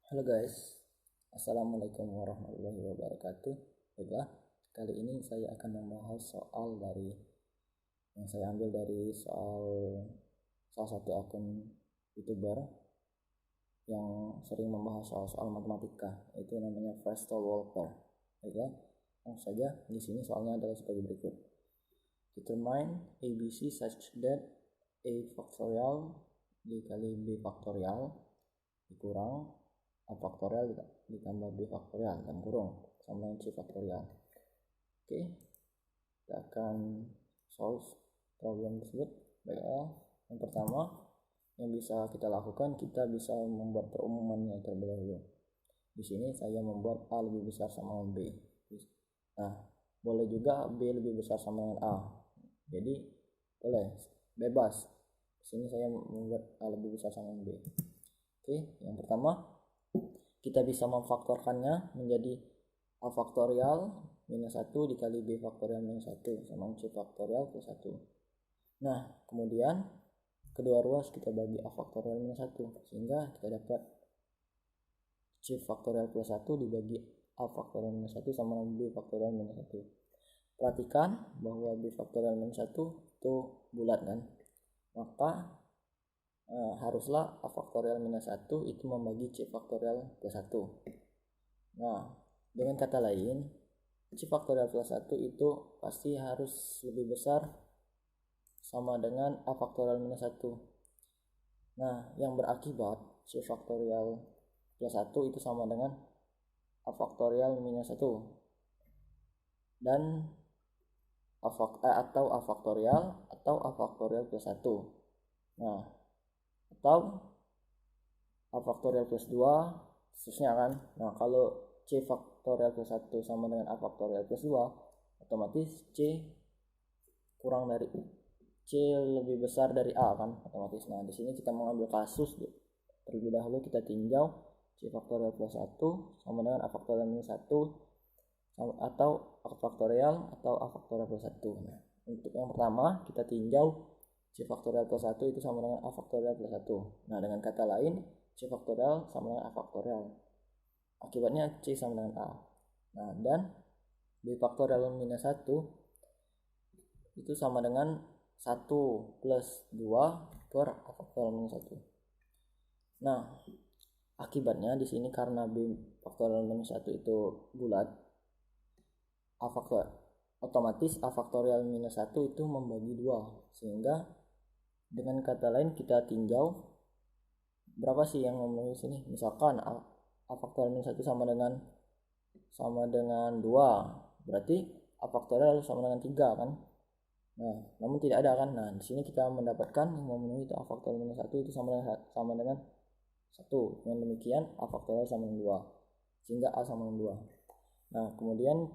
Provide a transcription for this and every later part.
Halo guys, Assalamualaikum warahmatullahi wabarakatuh. Baiklah, kali ini saya akan membahas soal yang saya ambil dari salah satu akun YouTuber yang sering membahas soal matematika, yaitu namanya Frastal Walker. Baiklah, langsung saja. Di sini soalnya adalah sebagai berikut. Determine ABC such that A faktorial dikali B faktorial dikurang A faktorial ditambah B faktorial dan kurung sama dengan C faktorial. Oke, kita akan solve problem tersebut. Baiklah, yang pertama yang bisa kita lakukan, kita bisa membuat perumumannya terlebih dahulu. Di sini saya membuat A lebih besar sama dengan B. Nah, boleh juga B lebih besar sama dengan A. Jadi boleh bebas. Di sini saya membuat A lebih besar sama dengan B. Oke, yang pertama kita bisa memfaktorkannya menjadi A faktorial minus 1 dikali B faktorial minus 1 sama C faktorial plus 1. Nah, kemudian kedua ruas kita bagi A faktorial minus 1, sehingga kita dapat C faktorial plus 1 dibagi A faktorial minus 1 sama B faktorial minus 1. Perhatikan bahwa B faktorial minus 1 itu bulat kan, maka haruslah A faktorial minus 1 itu membagi C faktorial plus 1. Nah, dengan kata lain, C faktorial plus 1 itu pasti harus lebih besar sama dengan A faktorial minus 1. Nah, yang berakibat C faktorial plus 1 itu sama dengan A faktorial minus 1 dan atau A faktorial atau A faktorial plus 1. Nah, atau A faktorial plus 2 khususnya kan. Nah, kalau C faktorial plus 1 sama dengan A faktorial plus 2, otomatis C kurang dari C lebih besar dari A kan otomatis. Nah, di sini kita mengambil kasus terlebih dahulu, kita tinjau C faktorial plus 1 sama dengan A faktorial minus 1 atau A faktorial atau A faktorial plus 1. Nah, untuk yang pertama kita tinjau C faktorial plus 1 itu sama dengan A faktorial plus 1. Nah, dengan kata lain C faktorial sama dengan A faktorial. Akibatnya C sama dengan A. Nah, dan B faktorial minus 1 itu sama dengan 1 plus 2 per A faktorial minus 1. Nah, akibatnya di sini karena B faktorial minus 1 itu bulat, otomatis A faktorial minus 1 itu membagi 2, sehingga dengan kata lain kita tinjau berapa sih yang memenuhi sini. Misalkan A faktorial minus 1 sama dengan 2, berarti A faktorial sama dengan 3 kan. Nah, namun tidak ada kan. Nah, di sini kita mendapatkan yang memenuhi itu A faktorial minus 1 itu sama dengan 1. Dengan demikian A faktorial sama dengan 2, sehingga A sama dengan 2. Nah, kemudian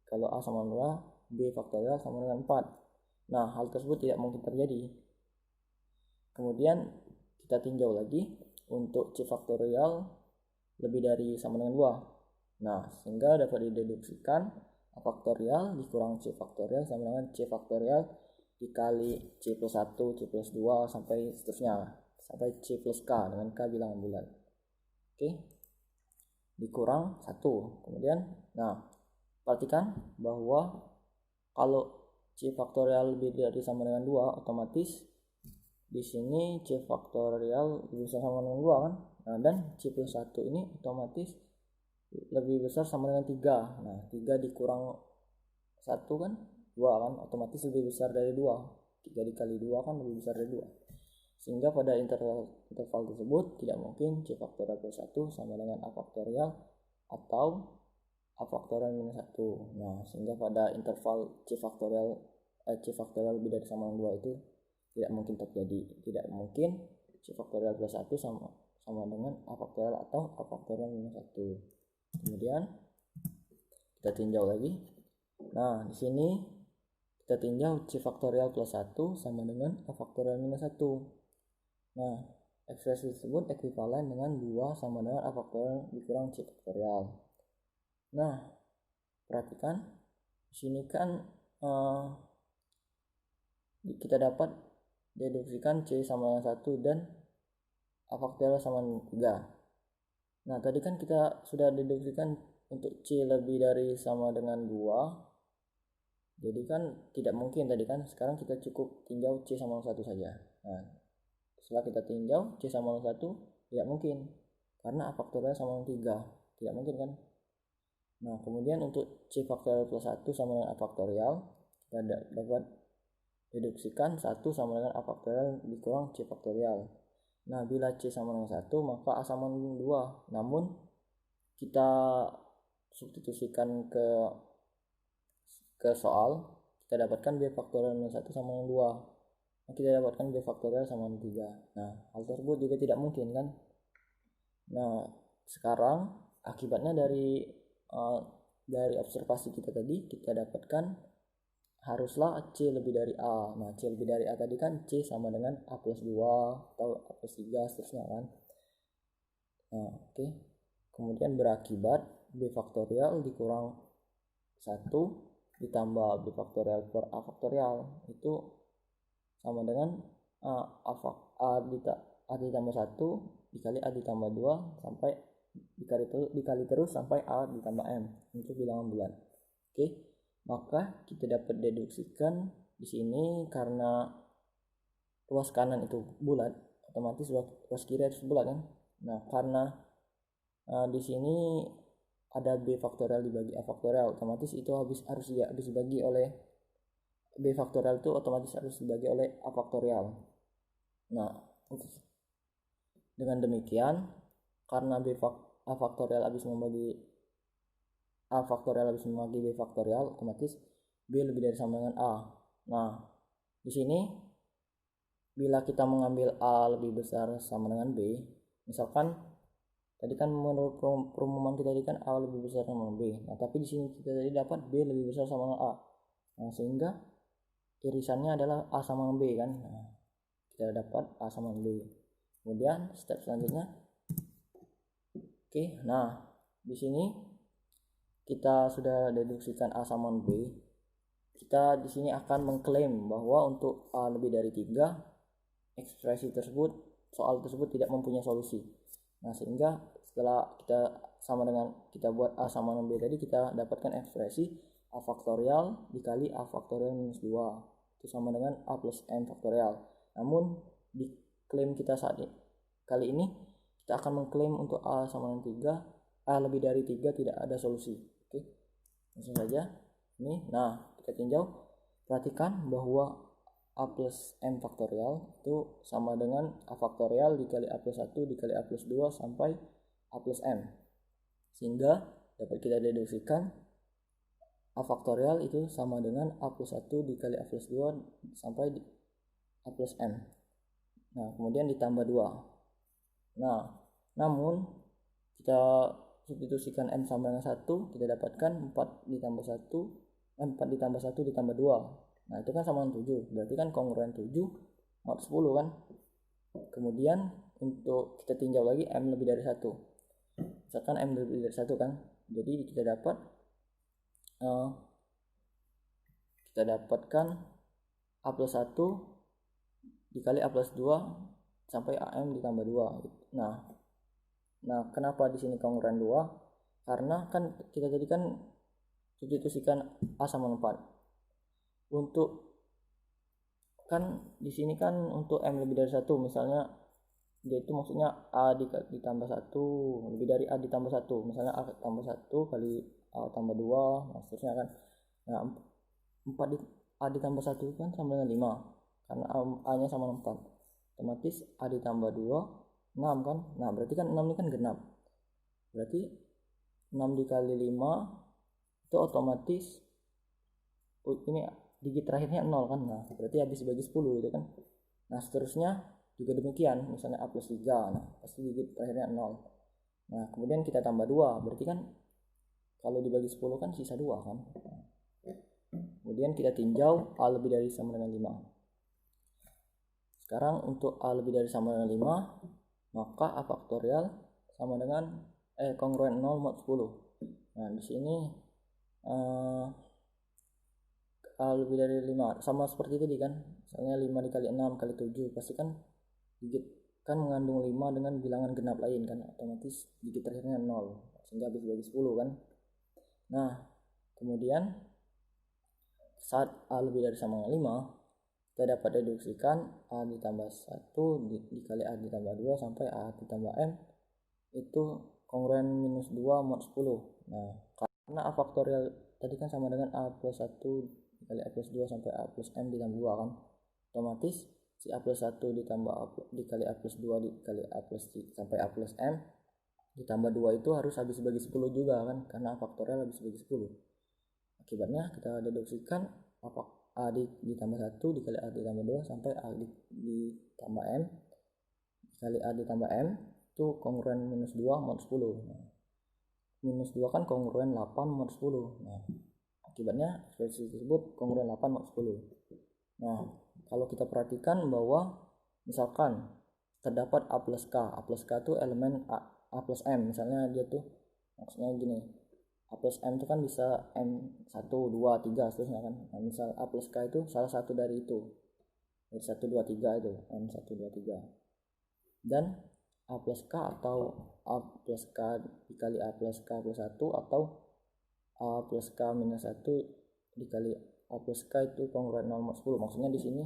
kalau A sama dengan 2, B faktorial sama dengan 4. Nah, hal tersebut tidak mungkin terjadi. Kemudian kita tinjau lagi untuk C faktorial lebih dari sama dengan 2. Nah, sehingga dapat dideduksikan A faktorial dikurang C faktorial sama dengan C faktorial dikali C plus 1, C plus 2 sampai seterusnya, sampai C plus K dengan K bilangan bulat. Oke, dikurang 1. Kemudian, nah, perhatikan bahwa kalau C faktorial lebih dari sama dengan 2, otomatis di sini C faktorial lebih besar sama dengan 2 kan. Nah, dan C plus 1 ini otomatis lebih besar sama dengan 3. Nah, 3 dikurang 1 kan 2 kan, otomatis lebih besar dari 2. 3 dikali 2 kan lebih besar dari 2. Sehingga pada interval tersebut tidak mungkin C faktorial plus 1 sama dengan A faktorial atau A faktorial minus 1. Nah, sehingga pada interval C faktorial lebih dari sama dengan 2 itu tidak mungkin terjadi. Tidak mungkin C faktorial plus 1 sama dengan A faktorial atau A faktorial minus 1. Kemudian kita tinjau lagi. Nah, di sini kita tinjau C faktorial plus 1 sama dengan A faktorial minus 1. Nah, ekspresi tersebut ekuivalen dengan 2 sama dengan A faktorial dikurang C faktorial. Nah, perhatikan di sini kan kita dapat deduksikan C sama dengan 1 dan A faktorial sama dengan 3. Nah, tadi kan kita sudah deduksikan untuk C lebih dari sama dengan 2. Jadi kan tidak mungkin tadi kan. Sekarang kita cukup tinjau C sama 1 saja. Nah, setelah kita tinjau C sama 1 tidak mungkin. Karena A faktorial sama 3. Tidak mungkin kan. Nah, kemudian untuk C faktorial plus 1 sama dengan A faktorial, kita dapat deduksikan 1 sama dengan A faktorial dikurang C faktorial. Nah, bila C sama dengan 1, maka A sama dengan 2. Namun, kita substitusikan ke soal, kita dapatkan B faktorial minus 1 sama dengan 2. Nah, kita dapatkan B faktorial sama dengan 3. Nah, hal tersebut juga tidak mungkin kan. Nah, sekarang akibatnya dari observasi kita tadi, kita dapatkan haruslah C lebih dari A. Nah, C lebih dari A tadi kan C sama dengan A plus 2 atau A plus 3 seterusnya kan. Nah, oke. Kemudian berakibat B faktorial dikurang 1 ditambah B faktorial per A faktorial itu sama dengan A ditambah 1 dikali A ditambah 2 sampai dikali terus sampai A ditambah M untuk bilangan bulat. Oke, maka kita dapat deduksikan di sini karena ruas kanan itu bulat, otomatis ruas kiri harus bulat kan. Nah, karena di sini ada B faktorial dibagi A faktorial, otomatis itu harus dibagi oleh B faktorial itu otomatis harus dibagi oleh A faktorial. Nah, dengan demikian karena A faktorial habis membagi B faktorial, otomatis B lebih dari sama dengan A. Nah, di sini bila kita mengambil A lebih besar sama dengan B, misalkan tadi kan menurut perumuman kita tadi kan A lebih besar sama dengan B. Nah, tapi di sini kita tadi dapat B lebih besar sama dengan A. Nah, sehingga irisannya adalah A sama dengan B kan. Nah, kita dapat A sama dengan B. Kemudian step selanjutnya, oke, nah di sini kita sudah deduksikan A sama B. Kita di sini akan mengklaim bahwa untuk A lebih dari 3, ekspresi tersebut, soal tersebut tidak mempunyai solusi. Nah, sehingga setelah kita buat A sama dengan B tadi, kita dapatkan ekspresi A faktorial dikali A faktorial minus 2 itu sama dengan A plus M faktorial. Namun di klaim kita kali ini kita akan mengklaim untuk A sama dengan 3, A lebih dari 3 tidak ada solusi. Oke, langsung saja ini. Nah, kita tinjau, perhatikan bahwa A plus M faktorial itu sama dengan A faktorial dikali A plus 1 dikali A plus 2 sampai A plus M, sehingga dapat kita deduksikan A faktorial itu sama dengan A plus 1 dikali A plus 2 sampai A plus M. Nah, kemudian ditambah 2. Nah, namun kita substitusikan M sama dengan 1, kita dapatkan 4 ditambah 1 ditambah 2. Nah, itu kan sama dengan 7. Berarti kan kongruen 7 mod 10 kan. Kemudian untuk kita tinjau lagi M lebih dari 1. Misalkan M lebih dari 1 kan. Jadi kita dapatkan A plus 1 dikali A plus 2 sampai AM ditambah 2. Nah, kenapa di sini kongruen 2? Karena kan kita tadi kan substitusikan A sama 4. Untuk kan di sini kan untuk M lebih dari 1, misalnya dia itu maksudnya A ditambah 1 lebih dari A ditambah 1, misalnya A tambah 1 kali A tambah 2, nah seterusnya kan. Nah, A ditambah 1 kan sama dengan 5 karena A nya sama 4, otomatis A ditambah 2 6 kan. Nah, berarti kan 6 ini kan genap, berarti 6 dikali 5 itu otomatis ini digit terakhirnya 0 kan. Nah, berarti habis bagi 10 itu kan. Nah, seterusnya juga demikian, misalnya A plus 3, nah pasti digit terakhirnya 0. Nah, kemudian kita tambah 2, berarti kan kalau dibagi 10 kan sisa 2 kan. Kemudian kita tinjau A lebih dari sama dengan 5. Sekarang untuk A lebih dari sama dengan 5, maka A faktorial sama dengan kongruen 0 mod 10. Nah, di sini A lebih dari 5 sama seperti tadi kan. Misalnya 5 dikali 6 kali 7 pasti kan digit kan mengandung 5 dengan bilangan genap lain kan, otomatis digit terakhirnya 0 sehingga habis bagi 10 kan. Nah kemudian saat A lebih dari sama dengan 5, kita dapat deduksikan A ditambah 1 dikali A ditambah 2 sampai A ditambah M itu kongruen minus 2 mod 10. Nah karena A faktorial tadi kan sama dengan A plus 1 dikali A plus 2 sampai A plus M ditambah 2 kan, otomatis si A plus 1 ditambah A dikali A plus 2 dikali A plus sampai A plus M ditambah 2 itu harus habis bagi 10 juga kan, karena A faktorial habis bagi 10. Akibatnya kita deduksikan A ditambah 1 dikali A ditambah 2 sampai A ditambah M dikali A ditambah M itu kongruen minus 2 mod 10. Nah, minus 2 kan kongruen 8 mod 10. Nah akibatnya ekspresi tersebut kongruen 8 mod 10. Nah kalau kita perhatikan bahwa misalkan terdapat A plus K itu elemen A plus M, misalnya dia tuh maksudnya gini, A plus M itu kan bisa M1, 2, 3 seterusnya kan. Nah misal A plus K itu salah satu dari itu, dari 1, 2, 3 itu M1, 2, 3, dan A plus K atau A plus K dikali A plus K plus 1 atau A plus K minus 1 dikali A plus K itu kongruen 0 mod 10. Maksudnya di sini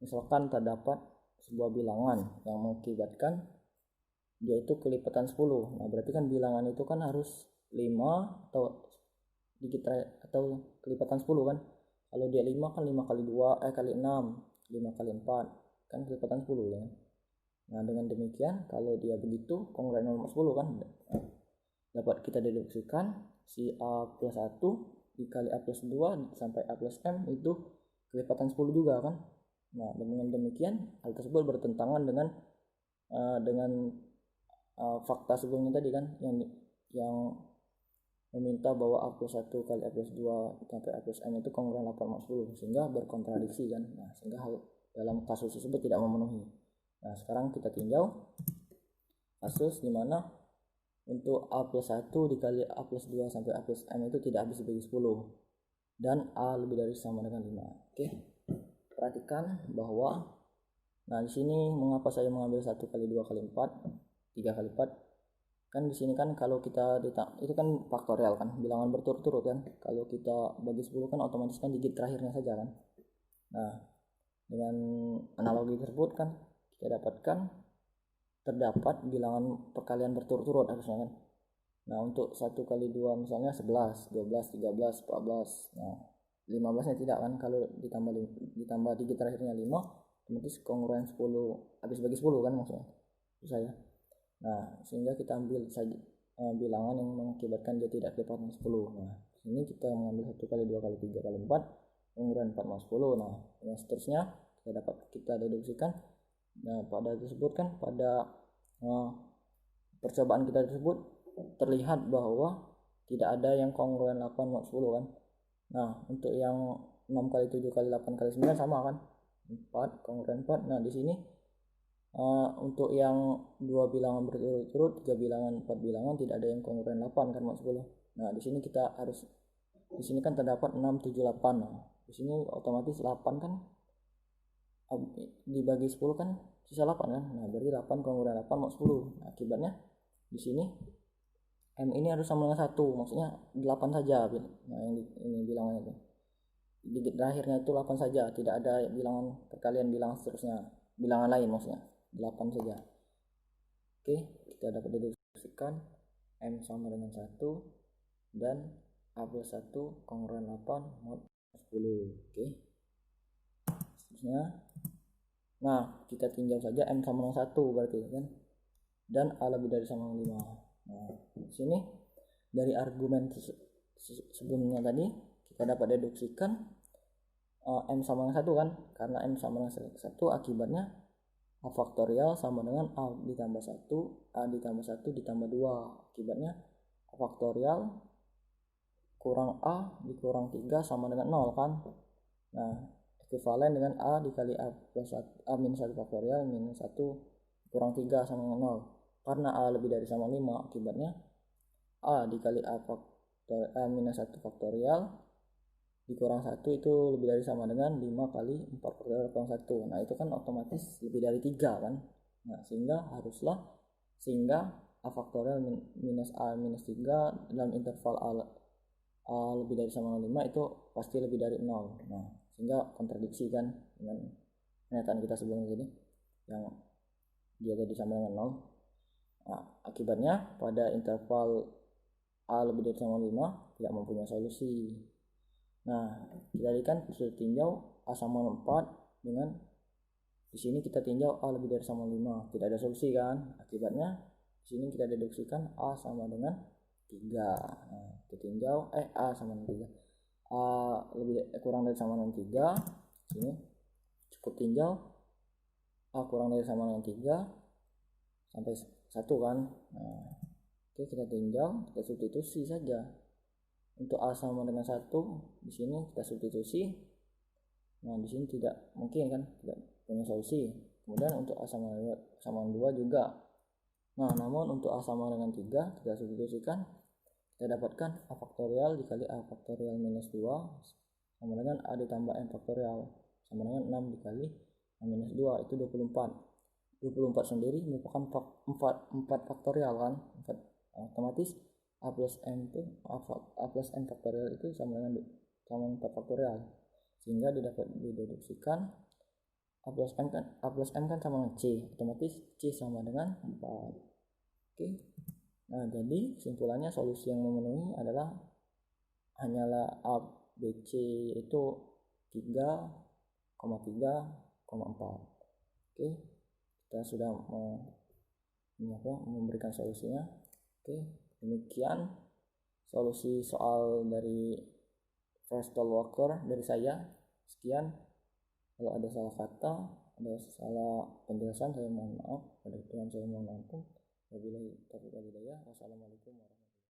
misalkan terdapat sebuah bilangan yang mengakibatkan dia itu kelipatan 10. Nah berarti kan bilangan itu kan harus 5 atau digit atau kelipatan 10 kan. Kalau dia 5 kan 5 kali 2 kali 6, 5 kali 4 kan kelipatan 10 ya. Nah dengan demikian kalau dia begitu kongruen 0 mod 10 kan, dapat kita deduksikan si A plus 1 dikali A plus 2 sampai A plus M itu kelipatan 10 juga kan. Nah dengan demikian hal tersebut bertentangan dengan fakta sebelumnya tadi kan, yang meminta bahwa A plus 1 kali A plus 2 sampai A plus M itu kongruen 8 mod 10, sehingga berkontradiksi kan. Nah sehingga hal dalam kasus tersebut tidak memenuhi. Nah sekarang kita tinjau kasus dimana untuk A plus 1 dikali A plus 2 sampai A plus M itu tidak habis bagi 10 dan A lebih dari sama dengan 5. Oke, perhatikan bahwa nah di sini mengapa saya mengambil 1 kali 2 kali 4 3 kali 4 kan, di sini kan kalau kita itu kan faktorial kan, bilangan berturut-turut kan. Kalau kita bagi 10 kan otomatis kan digit terakhirnya saja kan. Nah dengan analogi tersebut kan kita dapatkan terdapat bilangan perkalian berturut-turut harusnya kan. Nah untuk 1 kali 2 misalnya 11, 12, 13, 14. Nah 15 nya tidak kan, kalau ditambah digit terakhirnya 5 otomatis kongruen 10 habis bagi 10 kan maksudnya itu saya. Nah sehingga kita ambil saja bilangan yang mengakibatkan dia tidak kelipatan 10. Nah ini kita mengambil 1 kali 2 kali 3 kali 4 kongruen 4 mod 10. Nah yang seterusnya kita deduksikan. Nah pada tersebut kan pada percobaan kita tersebut terlihat bahwa tidak ada yang kongruen 8 mod 10 kan. Nah untuk yang 6 kali 7 kali 8 kali 9 sama kan, 4 kongruen 4. Nah di sini untuk yang 2 bilangan berturut-turut, 3 bilangan, 4 bilangan tidak ada yang kongruen 8 kan mod 10. Nah di sini kita harus, di sini kan terdapat 6, 7, 8. Nah di sini otomatis 8 kan dibagi 10 kan sisa 8 kan. Nah berarti 8 kongruen 8 mod 10. Nah akibatnya di sini M ini harus sama dengan 1, maksudnya 8 saja. Nah ini bilangannya itu digit terakhirnya itu 8 saja, tidak ada bilangan perkalian bilangan seterusnya, bilangan lain maksudnya 8 saja. Oke, kita dapat deduksikan M sama dengan 1 dan A plus 1 kongruen 8 mod 10. Oke, seterusnya nah kita tinjau saja M sama dengan 1 berarti kan, dan A lebih dari sama dengan 5. Nah di sini dari argumen sebelumnya tadi kita dapat deduksikan M sama dengan 1 kan, karena M sama dengan 1 akibatnya A faktorial sama dengan A ditambah 1 A ditambah 1 ditambah 2. Akibatnya A faktorial kurang A dikurang 3 sama dengan 0 kan. Nah ekuivalen dengan A dikali A plus 1, A minus 1 faktorial minus 1 kurang 3 sama dengan 0. Karena A lebih dari sama 5, akibatnya A dikali A faktorial A minus 1 faktorial dikurang 1 itu lebih dari sama dengan 5 kali 4 faktorial kurang 1. Nah itu kan otomatis lebih dari 3 kan. Nah, sehingga a faktorial minus a minus 3 dalam interval a lebih dari sama dengan 5 itu pasti lebih dari 0. Nah, sehingga kontradiksi kan dengan pernyataan kita sebelumnya ini yang dia jadi sama dengan 0. Nah, akibatnya pada interval a lebih dari sama 5 tidak mempunyai solusi. Nah, kita kan sudah tinjau a sama 4 dengan di sini kita tinjau a lebih dari sama 5, tidak ada solusi kan. Akibatnya di sini kita deduksikan a sama dengan 3. Nah, kita tinjau a sama dengan 3. A lebih kurang dari sama dengan 3. Sini cukup tinjau a kurang dari sama dengan 3 sampai 1 kan. Nah, oke, kita tinjau, kita substitusi saja. Untuk a sama dengan 1 di sini kita substitusi. Nah, di sini tidak mungkin kan, tidak punya solusi. Kemudian untuk a sama dengan 2 juga. Nah, namun untuk a sama dengan 3 kita substitusikan, kita dapatkan a faktorial dikali a faktorial minus 2 sama dengan a ditambah m faktorial sama dengan 6 dikali a minus 2, itu 24. 24 sendiri merupakan 4 faktorial kan. 4, otomatis a plus m itu a plus m faktorial itu sama dengan 4 faktorial, sehingga dapat dideduksikan a plus m kan sama dengan c, otomatis c sama dengan 4. Oke. Nah, jadi kesimpulannya solusi yang memenuhi adalah hanyalah a b c itu 3,3,4. Oke, kita sudah memberikan solusinya. Oke, demikian solusi soal dari Forstall-Walker dari saya. Sekian. Kalau ada salah kata, ada salah penjelasan, saya mohon maaf. Pada Tuhan saya mohon ampun. Wabillahi taufiq wal hidayah. Wassalamualaikum warahmatullahi wabarakatuh.